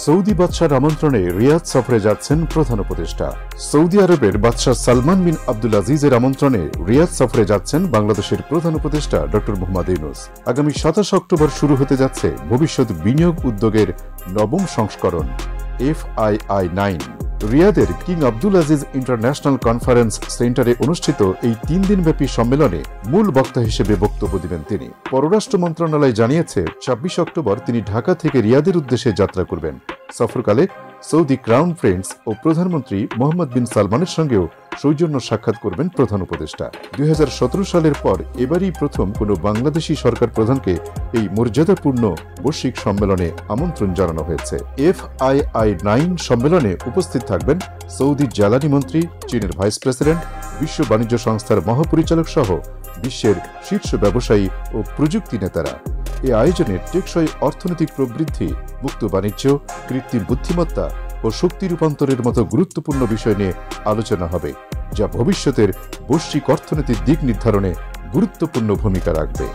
Saudi বাদশার আমন্ত্রণে রিয়াদ সফরে যাচ্ছেন প্রধান উপদেষ্টা। সৌদি আরবের বাদশাহ সালমান বিন আব্দুল আজিজের আমন্ত্রণে রিয়াদ সফরে যাচ্ছেন বাংলাদেশের প্রধান উপদেষ্টা ড মোহাম্মদ ইউনূস। আগামী 27 অক্টোবর শুরু হতে যাচ্ছে ভবিষ্যৎ বিনিয়োগ উদ্যোগের নবম সংস্করণ FII9। রিয়াদের king Abdul Aziz international conference সেন্টারে অনুষ্ঠিত এই 3 দিনব্যাপী সম্মেলনে মূল বক্তা হিসেবে বক্তব্য দিবেন তিনি। পররাষ্ট্র মন্ত্রণালয় জানিয়েছে 26 অক্টোবর তিনি ঢাকা থেকে রিয়াদের উদ্দেশ্যে যাত্রা করবেন। সফরকালে সৌদি ক্রাউন প্রিন্স ও প্রধানমন্ত্রী মোহাম্মদ বিন সালমানের সঙ্গেও সৌজন্য সাক্ষাৎ করবেন প্রধান উপদেষ্টা। 2017 সালের পর এবারই প্রথম কোনো বাংলাদেশি সরকার প্রধানকে এই মর্যাদাপূর্ণ বৈশ্বিক সম্মেলনে আমন্ত্রণ জানানো হয়েছে। FII9 সম্মেলনে উপস্থিত থাকবেন সৌদির জ্বালানি মন্ত্রী, চীনের ভাইস প্রেসিডেন্ট, বিশ্ব বাণিজ্য সংস্থার মহাপরিচালক সহ বিশ্বের শীর্ষ ব্যবসায়ী ও প্রযুক্তি নেতারা। এই আয়োজনে টেকসই অর্থনৈতিক প্রবৃদ্ধি, মুক্ত বাণিজ্য, কৃত্রিম বুদ্ধিমত্তা ও শক্তি রূপান্তরের মতো গুরুত্বপূর্ণ বিষয় নিয়ে আলোচনা হবে, যা ভবিষ্যতের বৈশ্বিক অর্থনীতির দিক নির্ধারণে গুরুত্বপূর্ণ ভূমিকা রাখবে।